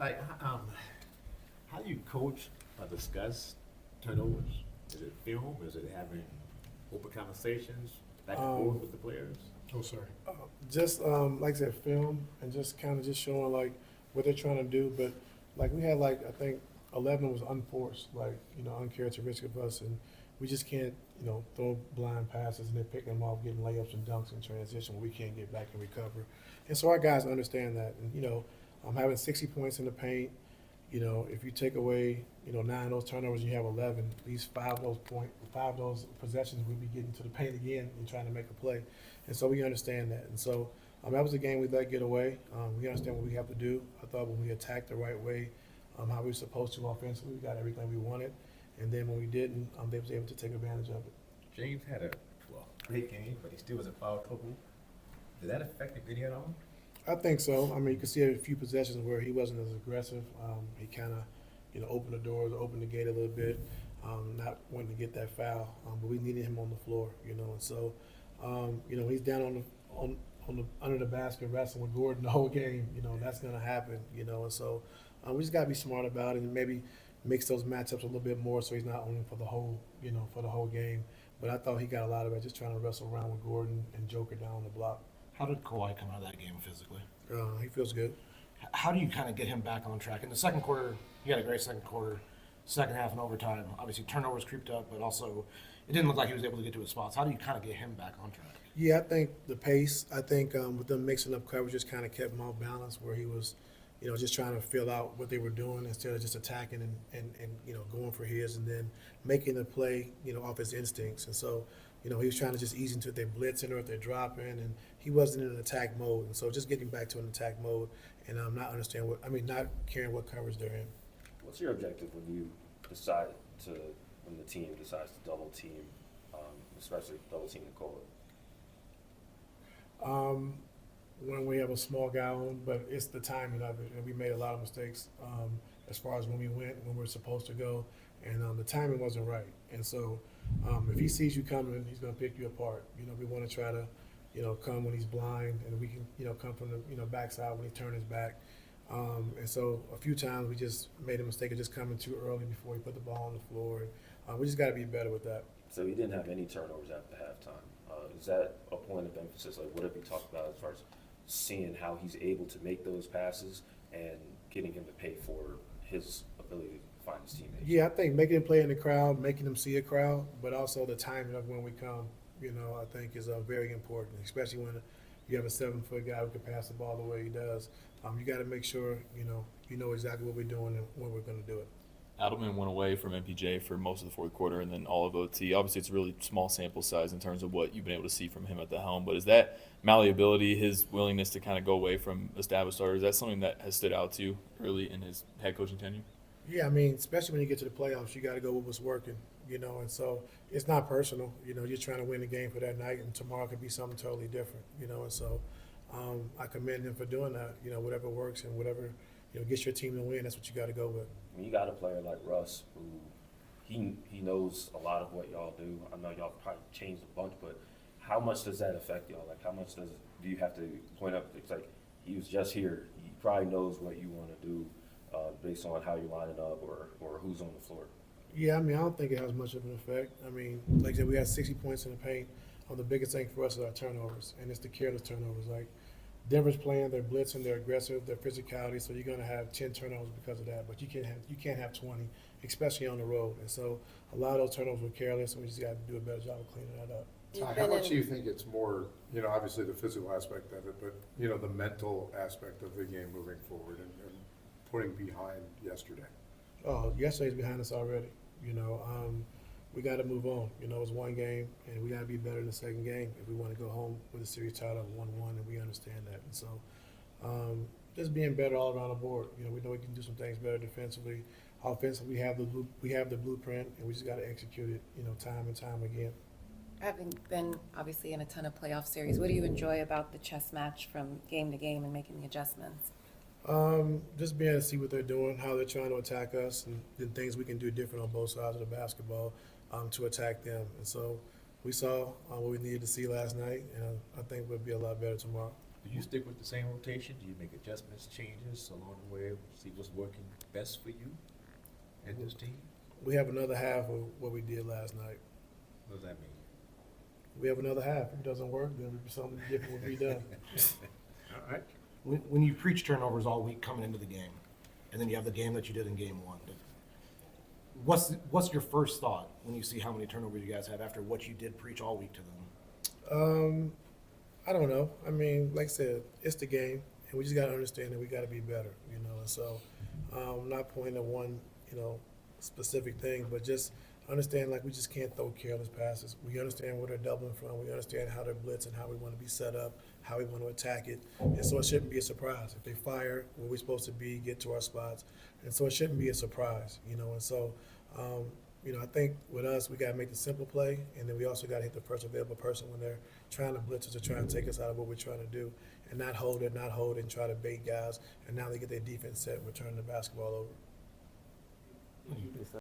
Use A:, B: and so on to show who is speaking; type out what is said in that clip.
A: Like, how do you coach or discuss turnovers? Is it film? Is it having open conversations back and forth with the players?
B: Oh, sorry.
C: Just like I said, film and just kind of just showing like what they're trying to do. But like we had like I think 11 was unforced, like uncharacteristic of us, and we just can't throw blind passes and then picking them off, getting layups and dunks in transition where we can't get back and recover. And so our guys understand that, and having 60 points in the paint. If you take away, 9 of those turnovers, you have 11. At least 5 of those possessions, we'd be getting to the paint again and trying to make a play. And so we understand that. And so that was a game we let get away. We understand what we have to do. I thought when we attacked the right way, how we were supposed to offensively, we got everything we wanted. And then when we didn't, they was able to take advantage of it.
A: James had a great game, but he still was a foul trouble. Did that affect the video at all?
C: I think so. I mean, you can see a few possessions where he wasn't as aggressive. He kind of, opened the doors, opened the gate a little bit, not wanting to get that foul. But we needed him on the floor, and so, he's down on the under the basket wrestling with Gordon the whole game. That's going to happen. And so we just got to be smart about it and maybe mix those matchups a little bit more so he's not only for the whole game. But I thought he got a lot of it just trying to wrestle around with Gordon and Joker down on the block.
B: How did Kawhi come out of that game physically?
C: He feels good.
B: How do you kind of get him back on track? In the second quarter, he had a great second quarter. Second half and overtime, obviously turnovers creeped up, but also it didn't look like he was able to get to his spots. How do you kind of get him back on track?
C: Yeah, I think the pace. I think with them mixing up coverages kind of kept him off balance where he was, just trying to fill out what they were doing instead of just attacking and going for his and then making the play, off his instincts. And so, he was trying to just ease into if they're blitzing or if they're dropping, and he wasn't in an attack mode. And so just getting back to an attack mode and not caring what coverage they're in.
D: What's your objective when the team decides to double team, especially double team Nikola?
C: When we have a small guy on, but it's the timing of it, and we made a lot of mistakes as far as when we went, when we were supposed to go, and the timing wasn't right. And so if he sees you coming, he's going to pick you apart. We want to try to, come when he's blind, and we can, come from the, backside when he turns his back. And so a few times we just made a mistake of just coming too early before he put the ball on the floor. And we just got to be better with that.
D: So he didn't have any turnovers after halftime. Is that a point of emphasis? Like, what have you talked about as far as seeing how he's able to make those passes and getting him to pay for his ability to find his teammates?
C: Yeah, I think making him play in the crowd, making him see a crowd, but also the timing of when we come, I think is very important, especially when you have a 7-foot guy who can pass the ball the way he does. You got to make sure, you know exactly what we're doing and when we're going to do it.
E: Adelman went away from MPJ for most of the fourth quarter and then all of OT. Obviously, it's a really small sample size in terms of what you've been able to see from him at the helm. But is that malleability, his willingness to kind of go away from established starters, is that something that has stood out to you early in his head coaching tenure?
C: Yeah, especially when you get to the playoffs, you got to go with what's working, and so it's not personal. You're trying to win the game for that night, and tomorrow could be something totally different, and so I commend him for doing that, whatever works and whatever, gets your team to win, that's what you got to go with.
D: When you got a player like Russ who he knows a lot of what y'all do. I know y'all probably changed a bunch, but how much does that affect y'all? Like, how much do you have to point up? It's like he was just here. He probably knows what you want to do based on how you're lining up or who's on the floor.
C: Yeah, I don't think it has much of an effect. Like I said, we had 60 points in the paint. The biggest thing for us is our turnovers, and it's the careless turnovers. Like, Denver's playing, they're blitzing, they're aggressive, they're physicality, so you're going to have 10 turnovers because of that. But you can't have 20, especially on the road. And so a lot of those turnovers were careless, and we just got to do a better job of cleaning that up.
F: How much do you think it's more, obviously the physical aspect of it, but, the mental aspect of the game moving forward and putting behind yesterday?
C: Oh, yesterday's behind us already. We got to move on. It's one game, and we got to be better in the second game if we want to go home with a series title of 1-1, and we understand that. And so just being better all around the board. We know we can do some things better defensively. Offensively, we have the blueprint, and we just got to execute it, time and time again.
G: Having been obviously in a ton of playoff series, what do you enjoy about the chess match from game to game and making the adjustments?
C: Just being able to see what they're doing, how they're trying to attack us, and the things we can do different on both sides of the basketball to attack them. And so we saw what we needed to see last night, and I think we'll be a lot better tomorrow.
A: Do you stick with the same rotation? Do you make adjustments, changes along the way, see what's working best for you and this team?
C: We have another half of what we did last night.
A: What does that mean?
C: We have another half. If it doesn't work, then something different will be done.
A: All right.
B: When you preach turnovers all week coming into the game, and then you have the game that you did in game one, what's your first thought when you see how many turnovers you guys have after what you did preach all week to them?
C: I don't know. I mean, like I said, it's the game, and we just got to understand that we got to be better, you know. And so, I'm not pointing at one, you know, specific thing, but just understand like we just can't throw careless passes. We understand where they're doubling from. We understand how they're blitzing, how we want to be set up, how we want to attack it, and so it shouldn't be a surprise if they fire where we're supposed to be, get to our spots, and so it shouldn't be a surprise, you know. And so, you know, I think with us, we got to make the simple play, and then we also got to hit the first available person when they're trying to blitz us or trying to take us out of what we're trying to do, and not hold it, and try to bait guys, and now they get their defense set and we're turning the basketball over.